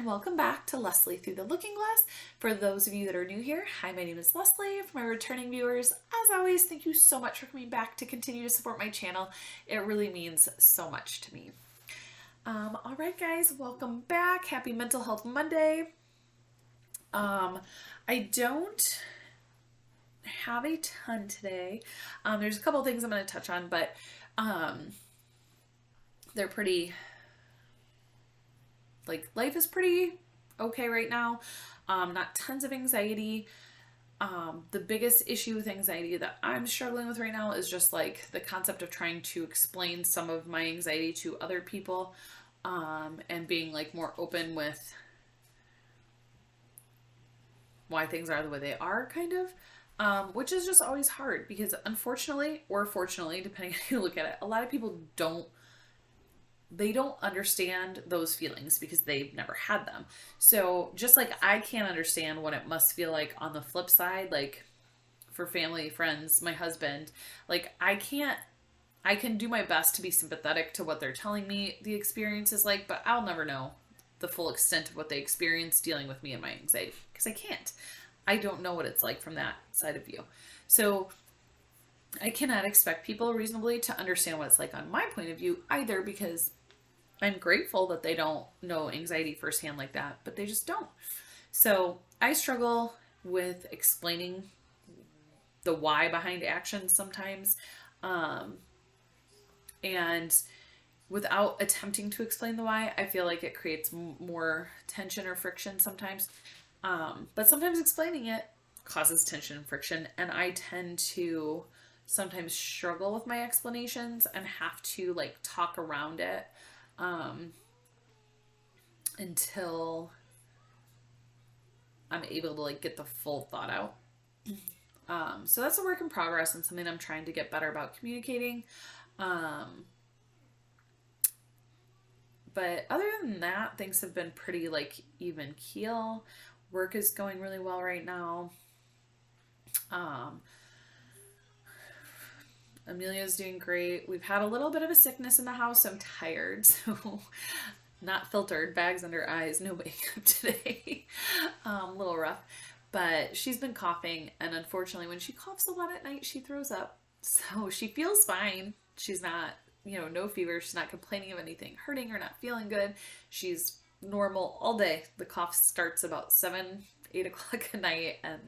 and welcome back to Leslie Through the Looking Glass. For those of you that are new here, hi, my name is Leslie. For my returning viewers, as always, thank you so much for coming back to continue to support my channel. It really means so much to me. All right, guys, welcome back. Happy Mental Health Monday. I don't have a ton today. There's a couple things I'm going to touch on, but they're pretty... life is pretty okay right now. Not tons of anxiety. The biggest issue with anxiety that I'm struggling with right now is just like the concept of trying to explain some of my anxiety to other people, and being like more open with why things are the way they are, kind of, which is just always hard because unfortunately, or fortunately, depending on how you look at it, a lot of people don't understand those feelings because they've never had them. So just like I can't understand what it must feel like on the flip side, like for family, friends, my husband, like I can do my best to be sympathetic to what they're telling me the experience is like, but I'll never know the full extent of what they experience dealing with me and my anxiety because I can't. I don't know what it's like from that side of view. So I cannot expect people reasonably to understand what it's like on my point of view either, because I'm grateful that they don't know anxiety firsthand like that, but they just don't. So I struggle with explaining the why behind actions sometimes. And without attempting to explain the why, I feel like it creates more tension or friction sometimes. But sometimes explaining it causes tension and friction, and I tend to sometimes struggle with my explanations and have to like talk around it until I'm able to like get the full thought out. So that's a work in progress and something I'm trying to get better about communicating. But other than that, things have been pretty like even keel. Work is going really well right now. Amelia's doing great. We've had a little bit of a sickness in the house, so I'm tired. So not filtered, bags under eyes, no makeup today. A little rough. But she's been coughing, and unfortunately when she coughs a lot at night, she throws up. So she feels fine. She's not, no fever. She's not complaining of anything hurting or not feeling good. She's normal all day. The cough starts about 7, 8 o'clock at night, and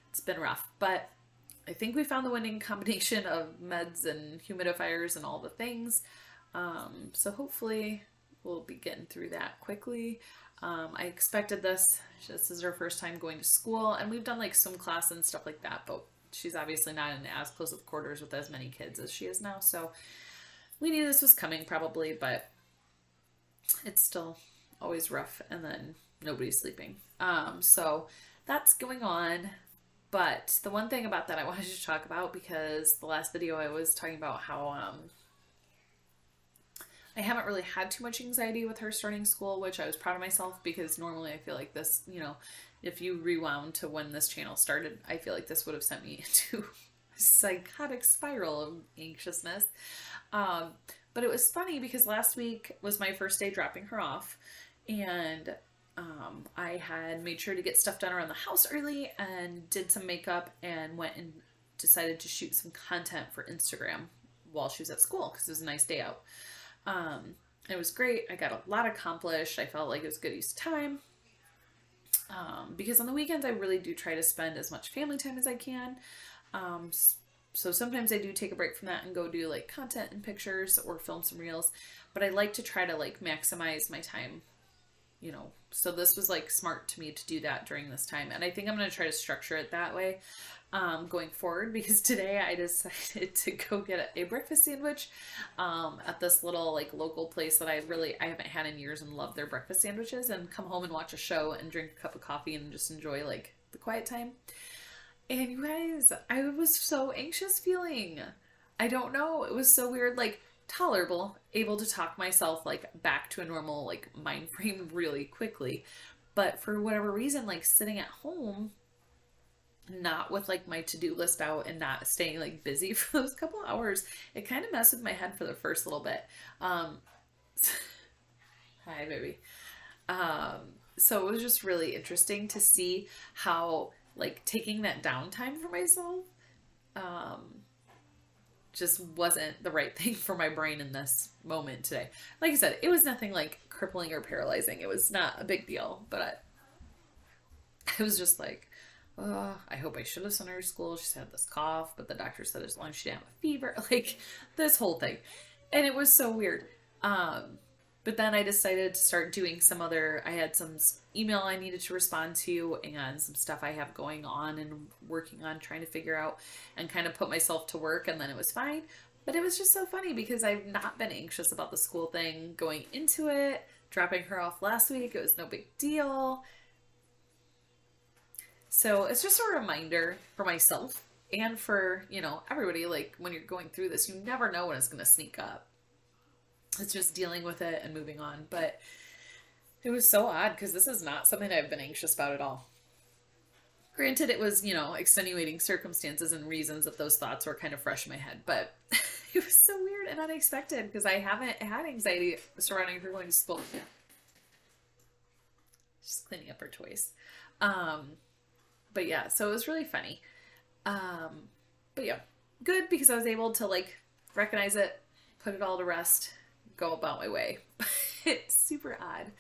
it's been rough. But I think we found the winning combination of meds and humidifiers and all the things. So hopefully we'll be getting through that quickly. I expected this. This is her first time going to school, and we've done like swim class and stuff like that, but she's obviously not in as close of quarters with as many kids as she is now. So we knew this was coming probably, but it's still always rough, and then nobody's sleeping. So that's going on. But the one thing about that I wanted to talk about, because the last video I was talking about how I haven't really had too much anxiety with her starting school, which I was proud of myself, because normally I feel like this, if you rewound to when this channel started, I feel like this would have sent me into a psychotic spiral of anxiousness. But it was funny because last week was my first day dropping her off, and I had made sure to get stuff done around the house early and did some makeup and went and decided to shoot some content for Instagram while she was at school because it was a nice day out. It was great. I got a lot accomplished. I felt like it was good use of time. Because on the weekends I really do try to spend as much family time as I can. So sometimes I do take a break from that and go do like content and pictures or film some reels, but I like to try to like maximize my time, so this was like smart to me to do that during this time. And I think I'm going to try to structure it that way, going forward, because today I decided to go get a breakfast sandwich, at this little like local place that I haven't had in years and love their breakfast sandwiches, and come home and watch a show and drink a cup of coffee and just enjoy like the quiet time. And you guys, I was so anxious feeling. I don't know. It was so weird, like tolerable, able to talk myself like back to a normal like mind frame really quickly. But for whatever reason, like sitting at home, not with like my to-do list out and not staying like busy for those couple hours, it kind of messed with my head for the first little bit. Hi, baby. Um, so it was just really interesting to see how like taking that downtime for myself um, just wasn't the right thing for my brain in this moment today. Like I said, it was nothing like crippling or paralyzing. It was not a big deal, but I was just like, oh, I hope I should have sent her to school. She's had this cough, but the doctor said as long as she didn't have a fever, like this whole thing. And it was so weird. But then I decided to start doing some other, I had some email I needed to respond to and some stuff I have going on and working on trying to figure out and kind of put myself to work. And then it was fine. But it was just so funny because I've not been anxious about the school thing going into it. Dropping her off last week, it was no big deal. So it's just a reminder for myself and for, everybody, like when you're going through this, you never know when it's going to sneak up. It's just dealing with it and moving on. But it was so odd because this is not something I've been anxious about at all. Granted, it was, extenuating circumstances and reasons that those thoughts were kind of fresh in my head, but it was so weird and unexpected because I haven't had anxiety surrounding her going to school. Just cleaning up her toys. But yeah, so it was really funny. But yeah, good because I was able to like recognize it, put it all to rest, go about my way. It's super odd.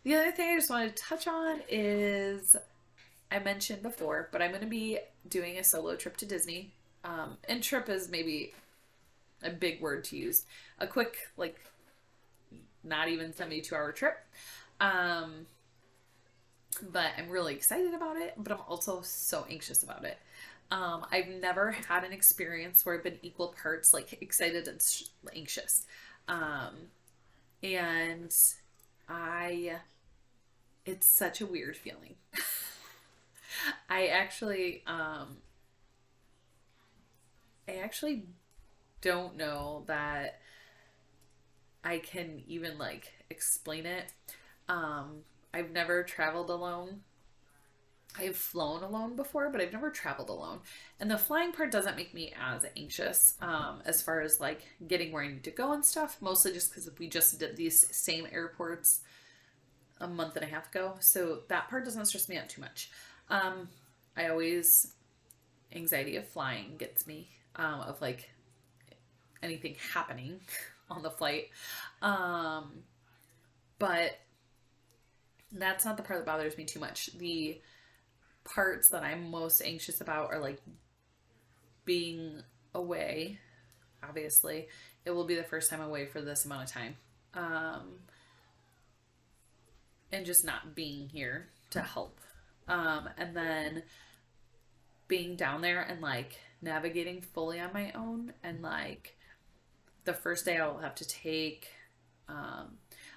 The other thing I just wanted to touch on is I mentioned before, but I'm going to be doing a solo trip to Disney. And trip is maybe a big word to use. A quick, like, not even 72-hour trip. But I'm really excited about it, but I'm also so anxious about it. I've never had an experience where I've been equal parts like excited and anxious. And it's such a weird feeling. I actually, don't know that I can even like explain it. I've never traveled alone. I've flown alone before, but I've never traveled alone. And the flying part doesn't make me as anxious as far as like getting where I need to go and stuff, mostly just because we just did these same airports a month and a half ago. So that part doesn't stress me out too much. Anxiety of flying gets me, of like anything happening on the flight. But that's not the part that bothers me too much. The parts that I'm most anxious about are like being away. Obviously, it will be the first time away for this amount of time. And just not being here to help. And then being down there and like navigating fully on my own. And like the first day I'll have to take,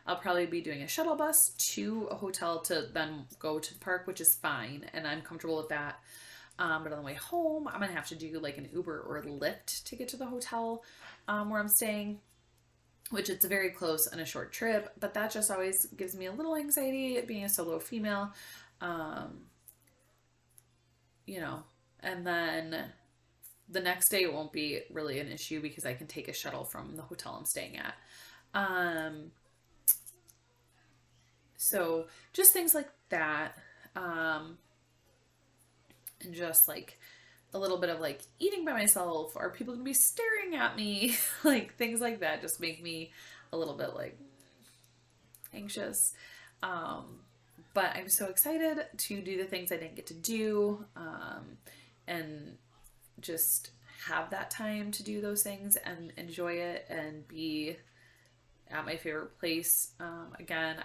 I'll probably be doing a shuttle bus to a hotel to then go to the park, which is fine. And I'm comfortable with that. But on the way home, I'm going to have to do like an Uber or a Lyft to get to the hotel where I'm staying, which it's very close and a short trip. But that just always gives me a little anxiety being a solo female, and then the next day it won't be really an issue because I can take a shuttle from the hotel I'm staying at. So just things like that. And just like a little bit of like eating by myself. Are people gonna be staring at me? Like things like that just make me a little bit like anxious. But I'm so excited to do the things I didn't get to do. And just have that time to do those things and enjoy it and be at my favorite place. Again,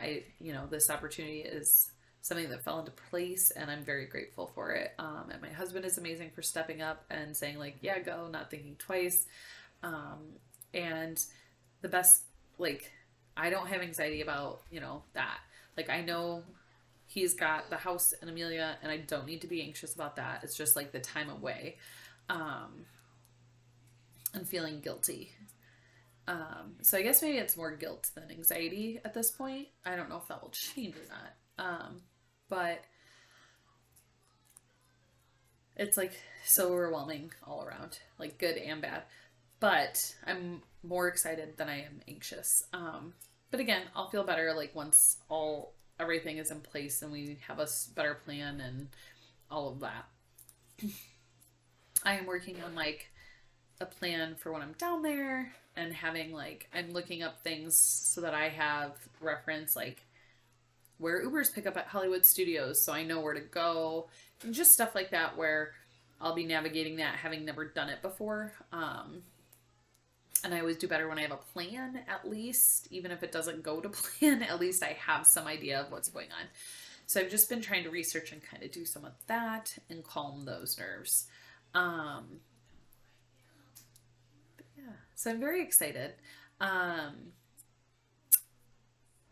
this opportunity is something that fell into place and I'm very grateful for it. And my husband is amazing for stepping up and saying like, yeah, go, not thinking twice. And the best, like, I don't have anxiety about, that. Like, I know he's got the house in Amelia and I don't need to be anxious about that. It's just like the time away, and feeling guilty. So I guess maybe it's more guilt than anxiety at this point. I don't know if that will change or not. But it's like so overwhelming all around, like good and bad. But I'm more excited than I am anxious. But again, I'll feel better like once everything is in place and we have a better plan and all of that. I am working on like a plan for when I'm down there and having like, I'm looking up things so that I have reference like where Ubers pick up at Hollywood Studios so I know where to go and just stuff like that where I'll be navigating that having never done it before. And I always do better when I have a plan, at least, even if it doesn't go to plan, at least I have some idea of what's going on. So I've just been trying to research and kind of do some of that and calm those nerves. But yeah, so I'm very excited. But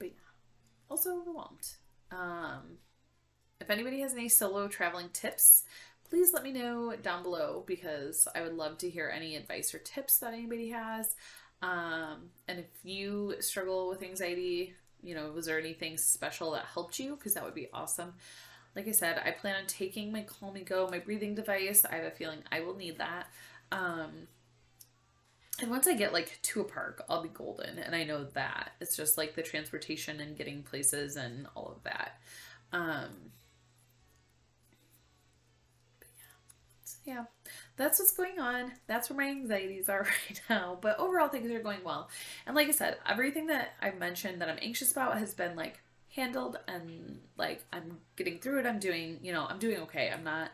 yeah, also overwhelmed. If anybody has any solo traveling tips, please let me know down below because I would love to hear any advice or tips that anybody has. And if you struggle with anxiety, you know, was there anything special that helped you? Because that would be awesome. Like I said, I plan on taking my Calm Me Go, my breathing device. I have a feeling I will need that. And once I get like to a park, I'll be golden. And I know that. It's just like the transportation and getting places and all of that. Yeah, that's what's going on. That's where my anxieties are right now. But overall, things are going well. And like I said, everything that I've mentioned that I'm anxious about has been like handled and like I'm getting through it. I'm doing, you know, I'm doing okay. I'm not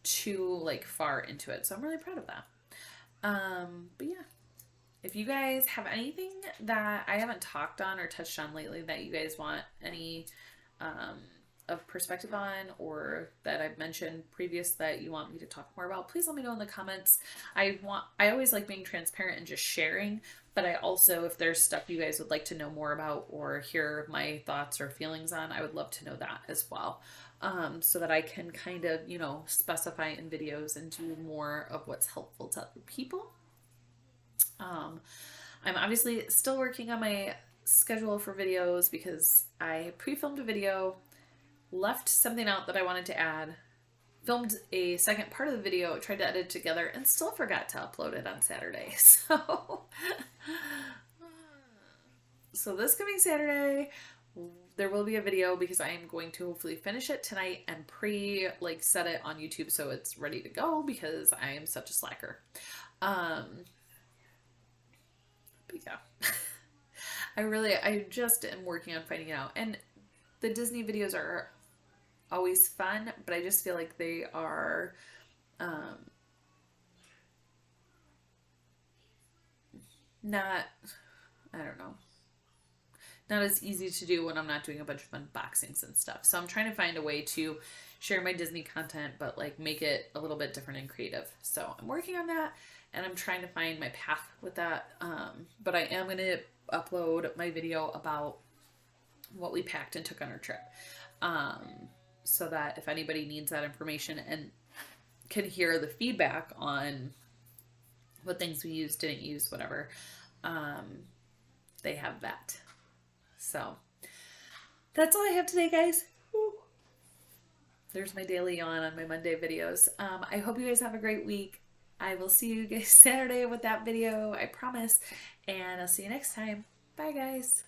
too like far into it. So I'm really proud of that. But yeah, if you guys have anything that I haven't talked on or touched on lately that you guys want any of perspective on or that I've mentioned previous that you want me to talk more about, please let me know in the comments. I always like being transparent and just sharing, but I also, if there's stuff you guys would like to know more about or hear my thoughts or feelings on, I would love to know that as well. So that I can kind of, you know, specify in videos and do more of what's helpful to other people. I'm obviously still working on my schedule for videos because I pre-filmed a video, left something out that I wanted to add, filmed a second part of the video, tried to edit it together, and still forgot to upload it on Saturday. So this coming Saturday, there will be a video because I am going to hopefully finish it tonight and set it on YouTube so it's ready to go because I am such a slacker. But yeah. I just am working on finding it out. And the Disney videos are always fun, but I just feel like they are not, I don't know, not as easy to do when I'm not doing a bunch of unboxings and stuff. So I'm trying to find a way to share my Disney content, but like make it a little bit different and creative. So I'm working on that and I'm trying to find my path with that. But I am going to upload my video about what we packed and took on our trip. So that if anybody needs that information and can hear the feedback on what things we used, didn't use, whatever, they have that. So that's all I have today, guys. Woo. There's my daily yawn on my Monday videos. I hope you guys have a great week. I will see you guys Saturday with that video, I promise. And I'll see you next time. Bye, guys.